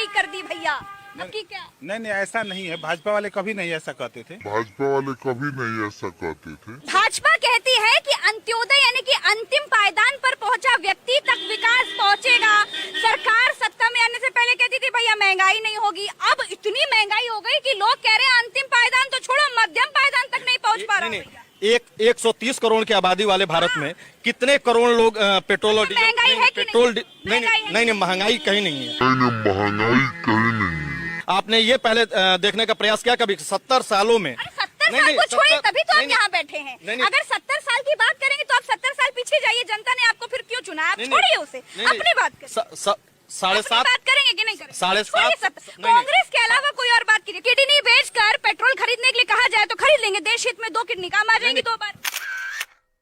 महंगाई कर दी भैया, अब की क्या? नहीं ऐसा नहीं है, भाजपा वाले कभी नहीं ऐसा कहते थे। भाजपा कहती है कि अंत्योदय यानी कि अंतिम पायदान पर पहुंचा व्यक्ति तक विकास पहुंचेगा। सरकार सत्ता में आने से पहले कहती थी भैया महंगाई नहीं होगी, अब इतनी महंगाई हो गई कि लोग कह रहे हैं अंतिम पायदान तो छोड़ो, मध्यम पायदान तक नहीं पहुंच पा रहे। 130 करोड़ की आबादी वाले भारत में कितने करोड़ लोग पेट्रोल और डीजल, महंगाई है कि नहीं, महंगाई कहीं नहीं है। आपने ये पहले देखने का प्रयास किया कभी 70 सालों में? 70 साल को छोड़िए, तभी तो आप यहाँ बैठे हैं। अगर 70 साल की बात करेंगे तो आप 70 साल पीछे जाइए, जनता ने आपको फिर क्यों चुना? आप छोड़िए उसे, अपनी बात करें। 7.5 बात करेंगे कि नहीं करेंगे? 7.5 कांग्रेस के अलावा कोई और बात कीजिए। किडनी बेचकर पेट्रोल खरीदने के लिए कहा जाए तो खरीद लेंगे, देश हित में 2 किडनी काम आ जाएंगी 2 बार।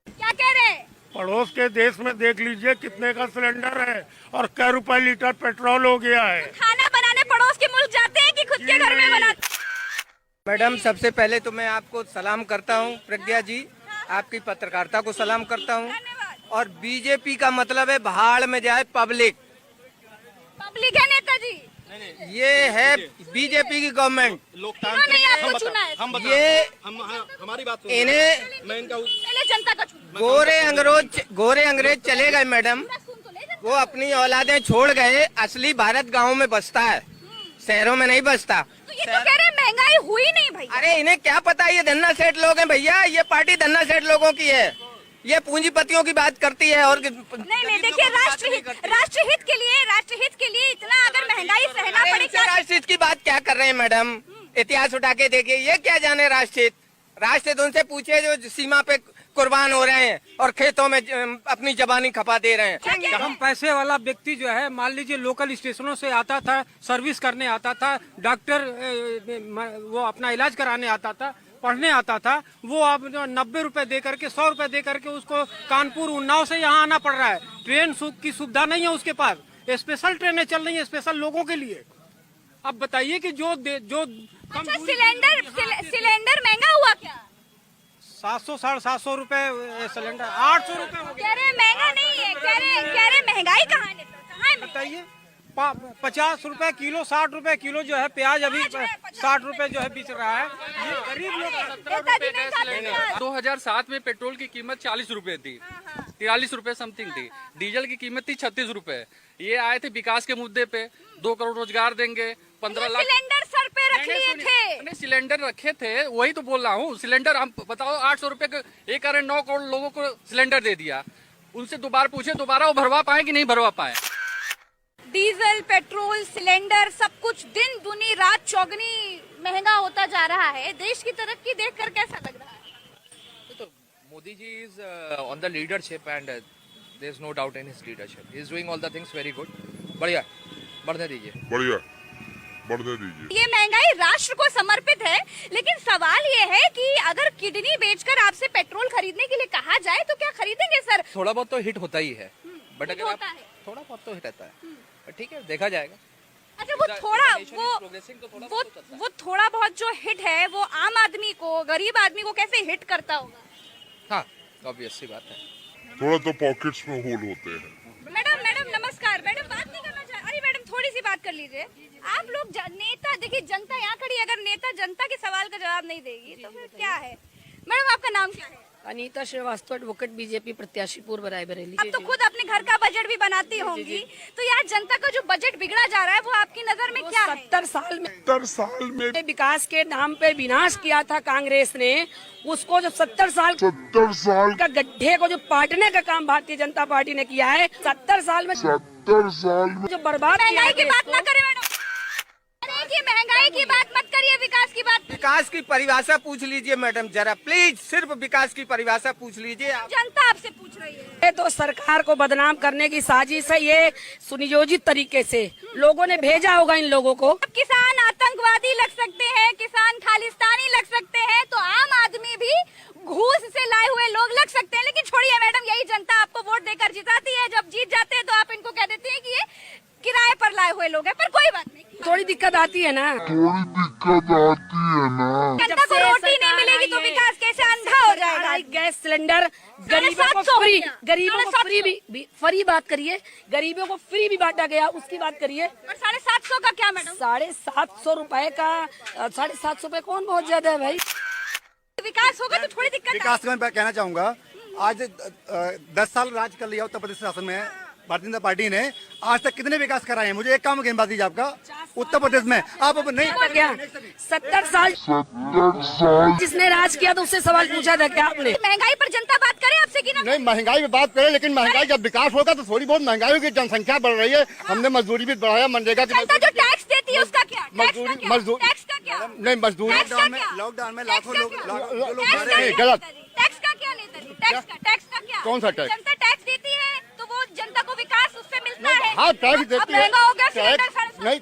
क्या कह रहे हैं? पड़ोस के देश में देख लीजिए कितने का सिलेंडर है और क्या रुपए लीटर पेट्रोल हो गया है। खाना बनाने पड़ोस के मुल्क जाते हैं कि खुद के घर में बनाते? मैडम, सबसे पहले तो मैं आपको सलाम करता हूं, प्रज्ञा जी, आपकी पत्रकारिता को सलाम करता हूं। और बीजेपी का मतलब है भाड़ में जाए पब्लिक। पब्लिक है नेताजी, ये है बीजेपी की गवर्नमेंट। ये हमारी बात इन्हें पहले जनता का गोरे अंग्रेज चले गए मैडम, वो अपनी औलादें छोड़ गए। असली भारत गाँव में बसता है, शहरों में नहीं बसता। तो ये तो कह रहे हैं महंगाई हुई नहीं भाई। अरे इन्हें क्या पता, ये धन्ना सेठ लोग हैं भैया, ये पार्टी धन्ना सेठ लोगों की है, ये पूंजीपतियों की बात करती है। और नहीं देखिए, राष्ट्रहित के लिए इतना अगर महंगाई सहना पड़ेगा। राष्ट्रहित की बात क्या कर रहे हैं मैडम? इतिहास उठा के देखिए, ये क्या जाने राष्ट्रहित। राष्ट्रहित उनसे पूछे जो सीमा पे कुर्बान हो रहे हैं और खेतों में अपनी जबानी खपा दे रहे हैं। कम पैसे वाला व्यक्ति जो है, मान लीजिए लोकल स्टेशनों से आता था, सर्विस करने आता था, डॉक्टर वो अपना इलाज कराने आता था, पढ़ने आता था, वो अब 90 रुपए दे करके 100 रुपए दे करके उसको कानपुर उन्नाव से यहाँ आना पड़ रहा है। ट्रेन की सुविधा नहीं है उसके पास, स्पेशल ट्रेनें चल रही है स्पेशल लोगों के लिए। अब बताइए कि जो अच्छा, सिलेंडर महंगा हुआ क्या? 700 750 रुपए सिलेंडर, 800 रुपए हो गया। कह रहे महंगा नहीं है, कह रहे महंगाई कहाँ है? बताइए, 50 रुपए किलो, 60 रुपए किलो जो है प्याज, अभी 60 रुपए जो है बिच रहा है। ये गरीब लोग। 2007 में पेट्रोल की कीमत 40 रुपए थी, 43 रुपए समथिंग थी। डीजल की कीमत थी 36 रुपए। ये आए थे विकास के मुद्दे पे, 2 करोड़ रोजगार देंगे, 15 लाख सिलेंडर सर पे रख लिए थे। नहीं, सिलेंडर रखे थे, वही तो बोल रहा हूँ। सिलेंडर हम बताओ 800 रुपए का 1.9 करोड़ लोगों को सिलेंडर दे दिया। उनसे दोबारा वो भरवा पाए कि नहीं भरवा पाए? डीजल, पेट्रोल, सिलेंडर सब कुछ दिन दुनी रात चौगनी महंगा होता जा रहा है। देश की तरक्की देखकर कैसा लग रहा है? तो Modi ji is on the leadership and there is no doubt in his leadership. He is doing all the things very good. बढ़िया, बढ़ने दीजिए। ये महंगाई राष्ट्र को समर्पित है, लेकिन सवाल ये है कि अगर किडनी बेचकर आपसे पेट्रोल खरीदने के लिए कहा जाए तो क्या खरीदेंगे सर? थोड़ा बहुत तो हिट होता ही है, बट अगर होता है। थोड़ा बहुत तो हिट रहता है, ठीक है, देखा जाएगा। अच्छा, वो थोड़ा बहुत जो हिट है वो आम आदमी को, गरीब आदमी को कैसे हिट करता होगा? हाँ, ऑब्वियस सी बात है। थोड़ा तो पॉकेट्स में होल होते हैं। मैडम नमस्कार। मैडम बात नहीं करना चाह, अरे मैडम थोड़ी सी बात कर लीजिए। आप लोग नेता, देखिए जनता यहाँ खड़ी, अगर नेता जनता के सवाल का जवाब नहीं देगी तो फिर क्या है? मैडम आपका नाम क्या है? अनीता श्रीवास्तव, एडवोकेट, बीजेपी प्रत्याशी, पूर्व रायबरेली। अब तो खुद अपने घर का बजट भी बनाती होंगी, तो यार जनता का जो बजट बिगड़ा जा रहा है वो आपकी नजर में क्या है? 70 साल में विकास के नाम पे विनाश किया था कांग्रेस ने, उसको जो 70 साल का गड्ढे को जो पाटने का काम भारतीय जनता पार्टी ने किया है। 70 साल में जो बर्बाद। महंगाई की बात न करें मैडम, महंगाई की बात मत करिए, विकास की बात। विकास की परिभाषा पूछ लीजिए मैडम जरा, प्लीज, सिर्फ विकास की परिभाषा पूछ लीजिए। जनता आपसे पूछ रही है। ये तो सरकार को बदनाम करने की साजिश है, ये सुनियोजित तरीके से लोगों ने भेजा होगा इन लोगों को। किसान आतंकवादी लग सकते हैं, किसान खालिस्तानी लग सकते हैं, तो आम आदमी भी घूस से लाए हुए लोग लग सकते हैं। लेकिन छोड़िए मैडम, यही जनता आपको वोट देकर जिताती है। जब जीत जाते हैं तो आप इनको कह देते हैं कि ये किराए पर लाए हुए लोग हैं, पर कोई बात नहीं। थोड़ी दिक्कत आती है ना, जनता को रोटी नहीं मिलेगी तो विकास कैसे? अंधा हो जाएगा। गैस सिलेंडर गरीबों को 750 फ्री, हो गया। गरीबों को 750 फ्री भी फ्री बात करिए, गरीबों को फ्री भी बांटा गया उसकी बात करिए। और 750 का क्या मैडम? 750 रुपए का 750 रुपए कौन बहुत ज्यादा है भाई। विकास होगा तो थोड़ी दिक्कत विकास का मैं कहना चाहूंगा, आज 10 साल राज कर लिया उत्तर प्रदेश शासन में भारतीय जनता पार्टी ने, आज तक कितने विकास कराए हैं? मुझे एक काम गिनवा दीजिए आपका उत्तर प्रदेश में। आप अब नहीं क्या 70 साल जिसने राज किया तो उससे सवाल पूछा था क्या आपने? महंगाई पर जनता बात करे आपसे कि ना? नहीं, महंगाई में बात करें, लेकिन महंगाई जब विकास होगा तो थोड़ी बहुत महंगाई होगी। जनसंख्या बढ़ रही है, हमने मजदूरी भी बढ़ाया, मनरेगा की जनता जो टैक्स देती है उसका क्या? मजदूरी टैक्स का क्या? नहीं, मजदूरी लॉकडाउन में लाखों लोग नहीं, गलत। टैक्स का क्या लेता है? टैक्स का क्या? कौन सा टैक्स? जनता टैक्स देती है तो वो जनता को विकास उससे मिलता है। हाँ, टैक्स देती अब महंगा हो गया सिलेंडर, टैक्स नहीं,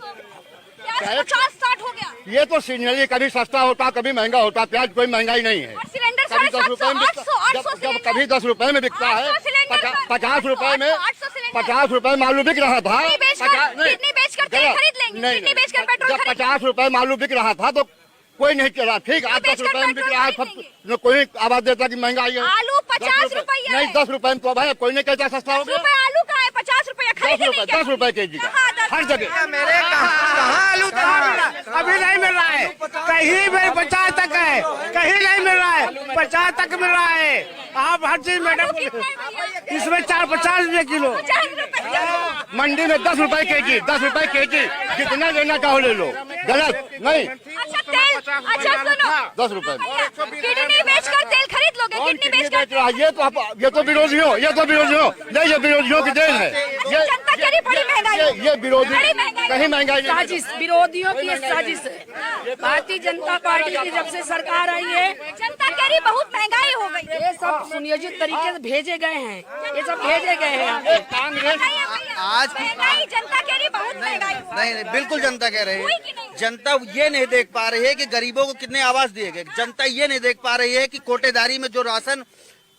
50-60 हो गया। ये तो सीजनली कभी सस्ता होता कभी महंगा होता। प्याज कोई महंगाई नहीं है। और सिलेंडर कभी 10 रुपए में 800 जब कभी 10 रुपए में बिकता है, 800 सिलेंडर 50 रुपए में 800 सिलेंडर 50 रुपए में आलू बिक रहा था। किडनी बेचकर तेल खरीद लेंगे, किडनी बेचकर पेट्रोल जब खरीद 50 रुपए में आलू बिक रहा था तो कोई नहीं चला। ठीक, आज 10 रुपए में बिक रहा है, सब कोई आवाज देता कि महंगाई है। आलू 50 रुपया नहीं, 10 रुपए में तो भाई कोई नहीं कहता सस्ता हो 10 गया। रुपए आलू का है, 50 रुपया खरीद लेंगे। 10 रुपए केजी का हर जगह। मेरे कहाँ आलू अभी नहीं मिल रहा है, कहीं भी 50 तक है, कहीं नहीं मिल रहा है, 50 तक मिल रहा है। आप हर चीज मैडम इसमें 450 रुपए किलो, 50 रुपए मंडी में 10 रुपए केजी, 10 रुपए केजी, कितना लेना चाहो ले लो। गलत नहीं, अच्छा तेल, अच्छा सुनो 10 रुपए में। किडनी बेचकर तेल खरीद लोगे, कौन किडनी किडनी बेचकर बेच रहा है? ये तो विरोधियों नहीं, ये विरोधियों की देन है। जनता कह रही बड़ी महंगाई हो गई। ये विरोधी बड़ी महंगाई कहीं महंगाई नहीं। साजिश, विरोधियों की ये साजिश है। भारतीय जनता पार्टी की जब से सरकार आई है, जनता कह रही बहुत महंगाई हो गई। ये सब सुनियोजित तरीके से भेजे गए हैं, ये सब भेजे गए हैं यहाँ पे। आज महंगाई जनता कह रही बहुत महंगाई हो गई। नहीं, बिल्कुल जनता कह रही हुई है। कि नहीं? जनता ये नहीं देख पा रही है कि गरीबों को कितने आवास दिए गए। जनता ये नहीं देख पा रही है कि कोटेदारी में जो राशन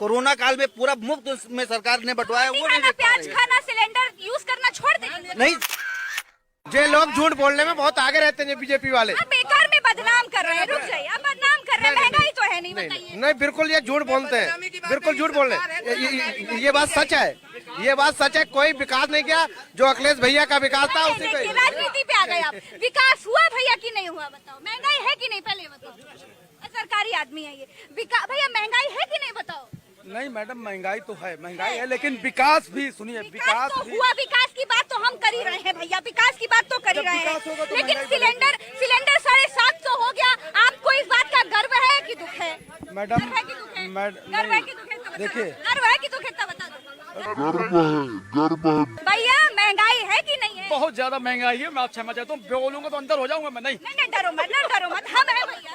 कोरोना काल में पूरा मुफ्त में सरकार ने बंटवाया, वो नहीं देख पा प्याज रही है। खाना, सिलेंडर यूज करना छोड़ देंगे। नहीं, ये लोग झूठ बोलने में बहुत आगे रहते हैं बीजेपी वाले। अब बेकार में बदनाम कर रहे हैं, रुक जाइए, अब बदनाम कर रहे हैं, महंगाई तो है नहीं, बताइए। नहीं, बिल्कुल ये झूठ बोलते हैं, बिल्कुल झूठ बोल रहे हैं। ये बात सच है, ये बात सच है। कोई विकास नहीं किया, जो अखिलेश भैया का विकास था उसी पे। राजनीति पे आ गए आप। विकास हुआ भैया कि नहीं हुआ बताओ? महंगाई है कि नहीं पहले बताओ? सरकारी आदमी है ये। भैया महंगाई है कि नहीं बताओ? नहीं मैडम, महंगाई तो है, महंगाई है, लेकिन विकास भी सुनिए, विकास तो हुआ, विकास की बात तो हम कर ही रहे हैं भैया, विकास की बात तो कर ही रहे हैं, लेकिन सिलेंडर 750 हो गया। आपको इस बात का गर्व है कि दुख है? मैडम, गर्व है कि दुख है? गर्व है कि दुख है? देखिए, गर्व है कि दुख है? बता दो गर्व है। भैया, महंगाई है कि नहीं है? बहुत ज्यादा महंगाई है। मैं क्षमा चाहता हूँ, बोलूंगा तो अंदर हो जाऊंगा मैं। नहीं नहीं, डरो मत, डरो मत, हम है भैया।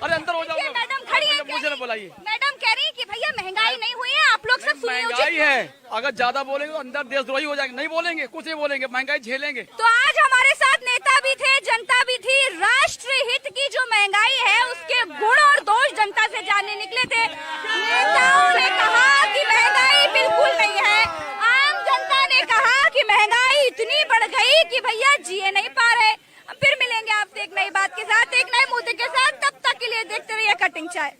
अरे अंदर हो जाऊंगा। मैडम खड़ी है, मुझे ना बुलाइए। मैडम कह रही है कि भैया महंगाई नहीं हुई है, आप लोग सब महंगाई है, अगर ज्यादा बोलेंगे तो अंदर देशद्रोही हो जाएंगे। नहीं बोलेंगे, कुछ नहीं बोलेंगे, महंगाई झेलेंगे। तो आज हमारे साथ नेता भी थे, जनता भी थी। राष्ट्र हित की जो महंगाई है उसके गुण और दोष जनता से जानने निकले थे। नेताओं ने कहा कि महंगाई बिल्कुल नहीं है, आम जनता ने कहा कि महंगाई इतनी बढ़ गई कि भैया जिए नहीं पा रहे। फिर मिलेंगे आपसे एक नई बात के साथ, एक नए मुद्दे के साथ। तब तक के लिए देखते रहिए कटिंग चाय।